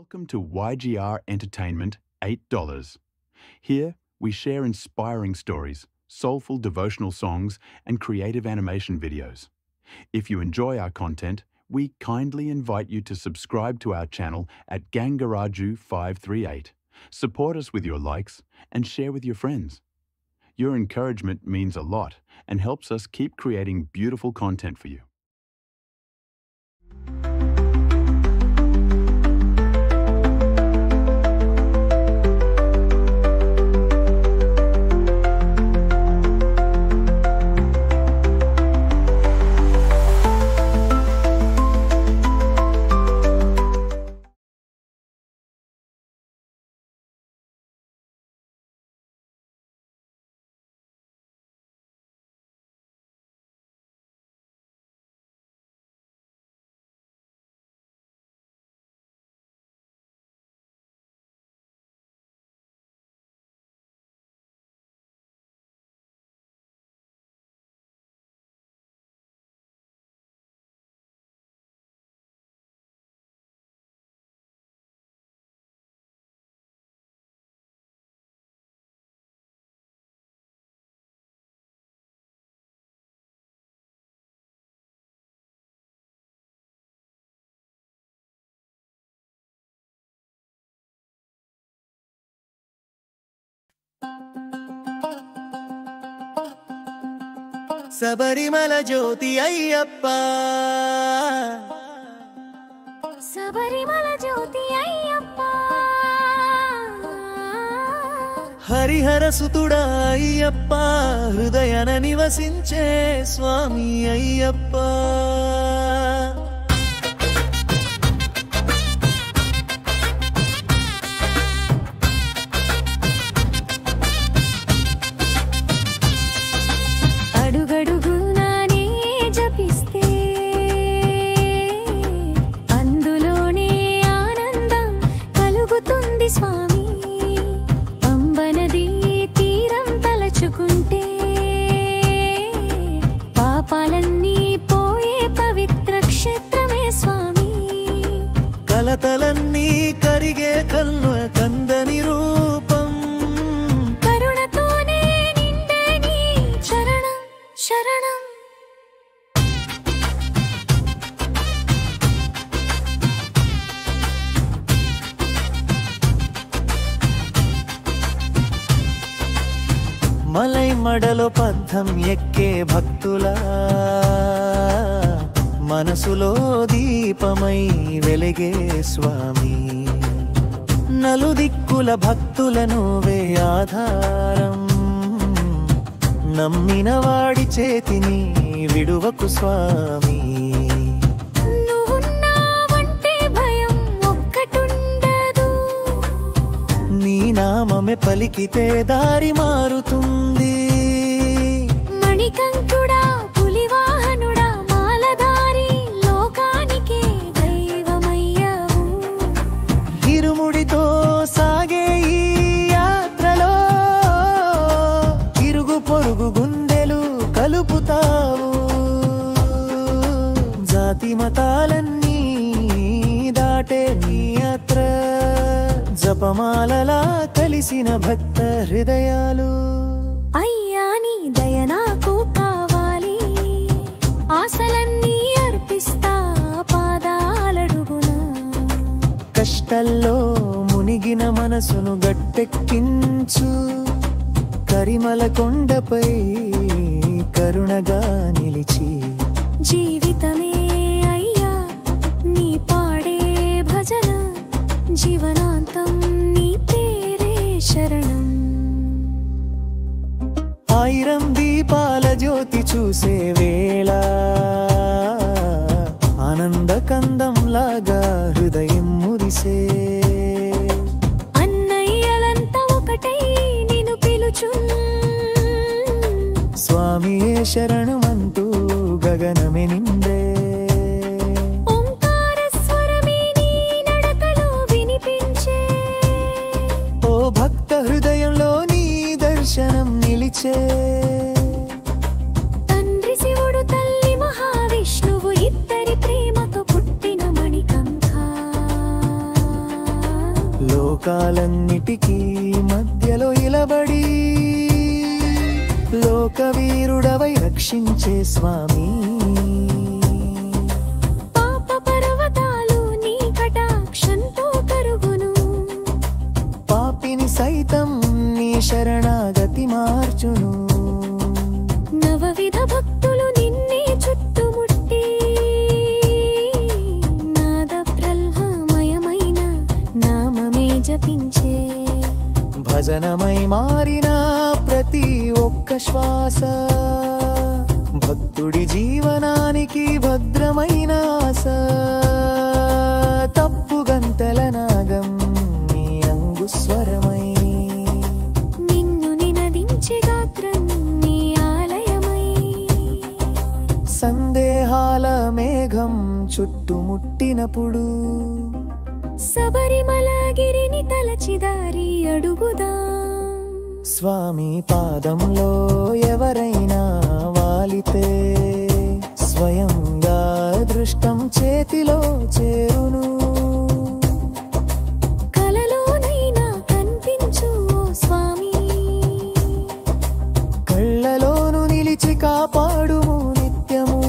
Welcome to YGR Entertainment, $8. Here, we share inspiring stories, soulful devotional songs, and creative animation videos. If you enjoy our content, we kindly invite you to subscribe to our channel at Gangaraju 538. Support us with your likes and share with your friends. Your encouragement means a lot and helps us keep creating beautiful content for you. Sabarimala జ్యోతి అయ్యప్ప శబరిమల జ్యోతి అయ్యప్ప హరిహర సుతుడా అయ్యప్ప హృదయన నివసించే స్వామి అయ్యప్ప కలతలన్నీ కరిగే కల్వ కందని రూపం కరుణతోనే నిండే నీ శరణం శరణం మలై మడలో పద్దం ఎక్కే భక్తులా మనసులో దీపమై వెలిగే స్వామి నలుదిక్కుల భక్తులను వే ఆధారం నమ్మిన వాడి చేతిని విడువకు స్వామి నువ్వున్నావంటే భయం ఒక్కటుండదు నీ నామమే పలికితే దారి మారుతుంది మణికంఠుడా పులివాహనుడా మాలధారి లోకానికే దైవమయ్యావు ఇరుముడితో సాగే ఈ యాత్రలో ఇరుగు పొరుగు గుండెలు కలుపుతావు జాతి మతాలన్నీ దాటే నీ యాత్ర జపమాలలా కలిసిన భక్త హృదయాలు అయ్యా నీ దయ నాకు కావాలి ఆశలన్నీ అర్పిస్తా పాదాలడుగున కష్టల్లో మునిగిన మనసును గట్టెక్కించు కరిమల కొండపై కరుణగా నిలిచి జీవితమే అయ్యా నీ పాడే భజన జీవనాంతం నీ పేరే శరణం ఆయిరం దీపాల జ్యోతి చూసే వేళ ఆనందకందంలాగా హృదయం మురిసే అన్నయ్యలంతా ఒకటై నిన్ను పిలుచు స్వామియే శరణమంటూ గగనమే నిండే ఓంకార స్వరమే నీ నడకలో వినిపించే ఓ భక్త హృదయంలో నీ దర్శనం నిలిచే తండ్రి శివుడు తల్లి మహావిష్ణువు ఇద్దరి ప్రేమతో పుట్టిన మణికంఠ లోకాలన్నిటికీ మధ్యలో ఇలబడి లోకవీరుడవై రక్షించే స్వామి పాప పర్వతాలు నీ కటాక్షంతో కరుగును పాపిని సైతం నీ శరణాగతి మార్చును నవవిధ భక్తులు నిన్నే చుట్టుముట్టి నాద ప్రల్హమయమైన నామమే జపించే భజనమై మారిన ప్రతి ఒక్క శ్వాస భక్తుడి జీవనానికి భద్రమైన ఆశ తప్పుగంతల నాగం నీ అంగుస్వరమై నిన్ను నినదించే గాత్రం నీ ఆలయమై సందేహాల మేఘం చుట్టుముట్టినప్పుడు శబరిమలగిరిని తలచి దారి అడుగుదా స్వామి పాదంలో ఎవరైనా వాలితే స్వయంగా దృష్టం చేతిలో చేరును కలలోనైనా కనిపించు ఓ స్వామి కళ్ళలోను నిలిచి కాపాడుము నిత్యము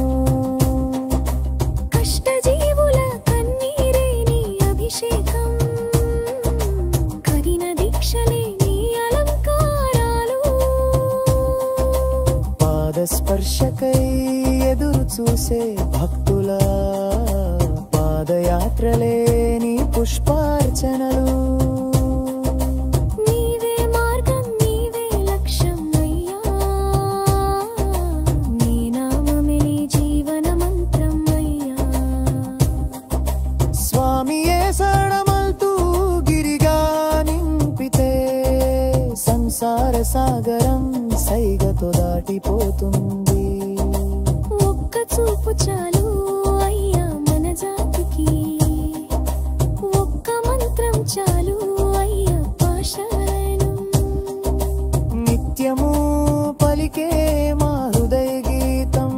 కష్టజీవుల కన్నీరే నీ అభిషేకం కరిన దీక్షలే నీ అలంకారాలు పాదస్పర్శకై ఎదురు చూసే భక్తుల పాదయాత్రలే నీ పుష్పార్చనలు నీవే మార్గం నీవే లక్ష్యం అయ్యా నీ నామమే జీవన మంత్రం అయ్యా స్వామియే శరణమల్తూ గిరిగా నింపితే సంసార సాగరం సైగతో దాటిపోతుంది ఒక్క చూపు చాలు అయ్యా మన జాతికి ఒక్క మంత్రం చాలు అయ్యా పాశాలను నిత్యము పలికే మా హృదయ గీతం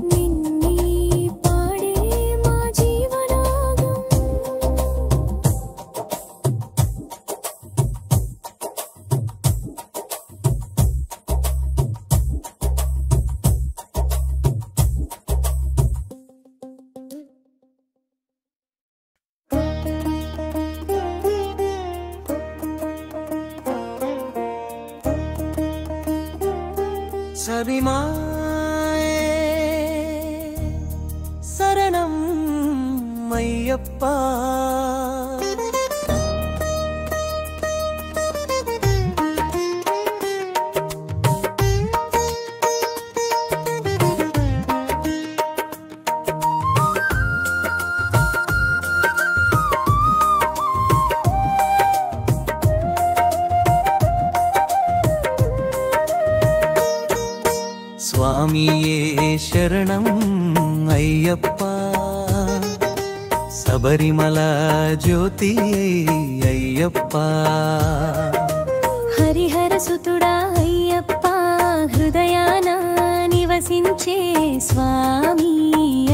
నిన్నీ పాడే మా జీవనాగం శబరిమాయే శరణం అయ్యప్ప స్వామియే శరణం అయ్యప్ప శబరిమల జ్యోతి అయ్యప్ప హరిహర సుతుడా అయ్యప్ప హృదయాన నివసించే స్వామి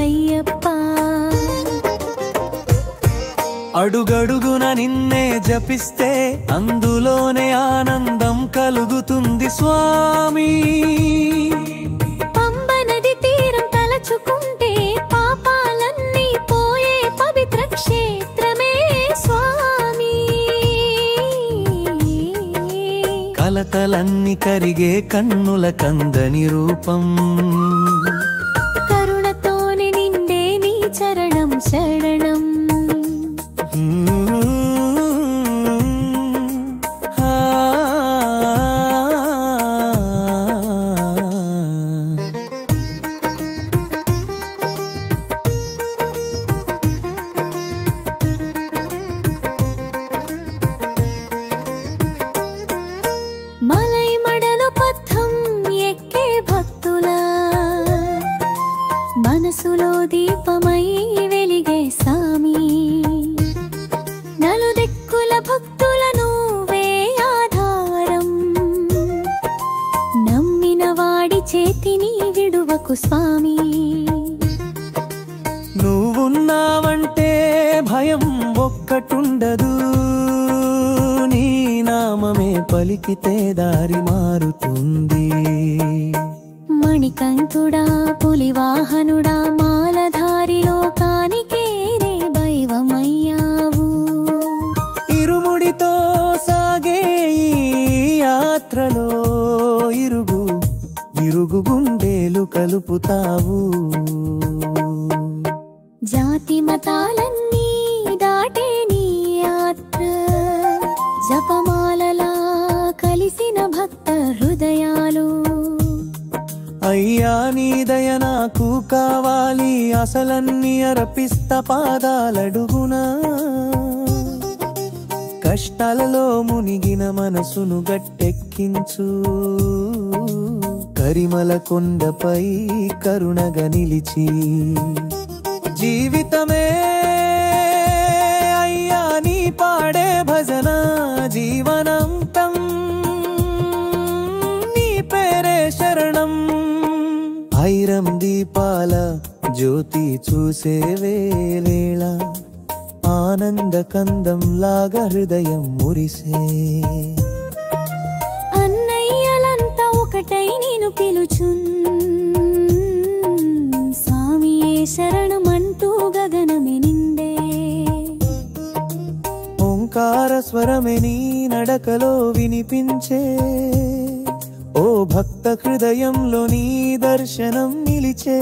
అయ్యప్ప అడుగడుగున నిన్నే జపిస్తే అందులోనే ఆనందం కలుగుతుంది స్వామి పంబ నది తీరం తలచుకుంటే పాపాలన్నీ పోయే పవిత్ర క్షేత్రమే స్వామి కలతలన్నీ కరిగే కన్నుల కందని రూపం కరుణతోనే నిండే నీ చరణం శరణం మలై మడలు పథం ఎక్కే భక్తులా మనసులో దీపమై వెలిగే సామి నలుదిక్కుల భక్తుల నువ్వే ఆధారం నమ్మిన వాడి చేతిని విడువకు స్వామి నువ్వున్నావంటే భయం ఒక్క ఇక్కటుండదు నీ నామమే పలికితే దారి మారుతుంది మణికంఠుడా పులివాహనుడా మాలధారి లోకానికే రే దైవమయ్యావు ఇరుముడితో సాగే ఈ యాత్రలో ఇరుగు గుండేలు కలుపుతావు జాతి మతాలన్నీ దాటే నీ యాత్ర జపమాలలా కలిసిన భక్త హృదయాలు అయ్యా నీ దయ నాకు కావాలి అసలన్నీ అర్పిస్త పాదాలడుగునా కష్టాలలో మునిగిన మనసును గట్టెక్కించు కరిమల కొండపై కరుణగా నిలిచి జీవితమే అయ్యా నీ పాడే భజన జీవనంతం నీ పేరే శరణం ఐరం దీపాల జ్యోతి చూసే వేళ ఆనంద కందం లాగా హృదయం మురిసే అన్నయ్యలంతా ఒకటై నేను పిలుచున్ స్వామియే శరణమంటూ గగనమే నిండే ఓంకార స్వరమే నీ నడకలో వినిపించే ఓ భక్త హృదయంలో నీ దర్శనం నిలిచే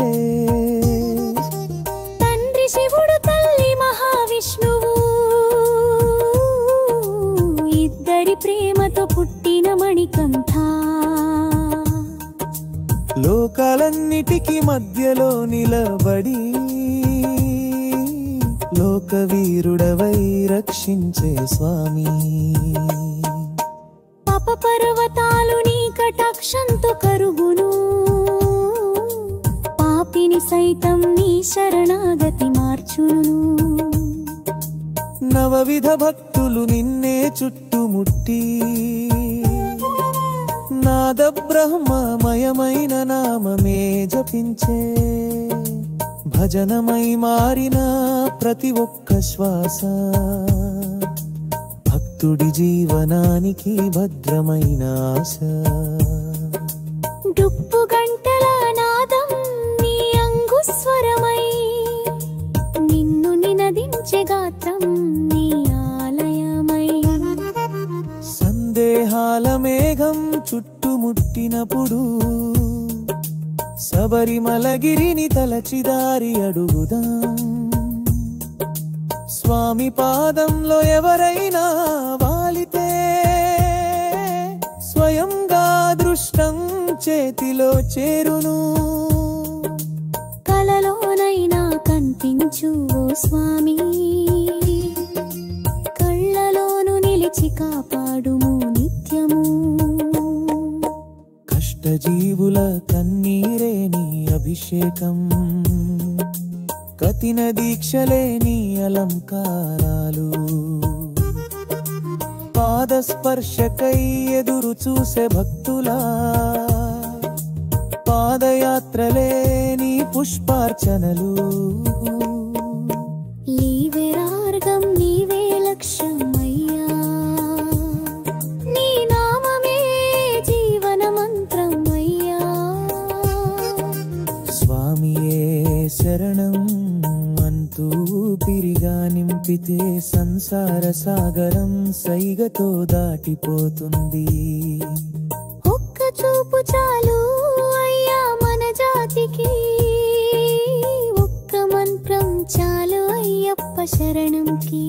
తండ్రి శివుడు తల్లి మహావిష్ణువు ఇద్దరి ప్రేమతో పుట్టిన మణికంఠ లోకాలన్నిటికీ మధ్యలో నిలబడి లోకవీరుడవై రక్షించే స్వామి పాప పర్వతాలు నీ కటాక్షంతో కరుగును పాపిని సైతం నీ శరణాగతి మార్చును నవవిధ భక్తులు నిన్నే చుట్టుముట్టి నాద బ్రహ్మమయమైన నామమే జపించే భజనమై మారిన ప్రతి ఒక్క శ్వాస భక్తుడి జీవనానికి భద్రమైన ఆశ డుప్పు గంటల నాదం నీ అంగుస్వరమై నిన్ను నినదించే గాత్రం నీ ఆలయమై సందేహాల మేఘం చుట్టుముట్టినప్పుడు శబరిమలగిరిని తలచిదారి అడుగుదాం స్వామి పాదంలో ఎవరైనా వాలితే స్వయంగా దృష్టం చేతిలో చేరును కలలోనైనా కనిపించు ఓ స్వామి కళ్ళలోను నిలిచి కాపాడుము నిత్యము కష్టజీవుల కన్నీరే నీ అభిషేకం కఠిన దీక్షలే నీ అలంకారాలు పాదస్పర్శకై ఎదురు చూసే భక్తులా పాదయాత్రలే నీ పుష్పార్చనలు నీవే మార్గం నీవే లక్ష్యమయ్యా నీ నామమే జీవన మంత్రం అయ్యా స్వామియే శరణం అంటూ పిరిగా నింపితే సంసార సాగరం సైగతో దాటిపోతుంది ఒక్క చూపు చాలు అయ్యా మన జాతికి ఒక్క మంత్రం చాలు అయ్యప్ప శరణంకి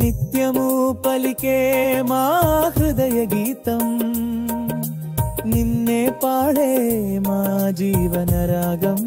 నిత్యము పలికే మా హృదయ గీతం నిన్నే పాడే మా జీవన రాగం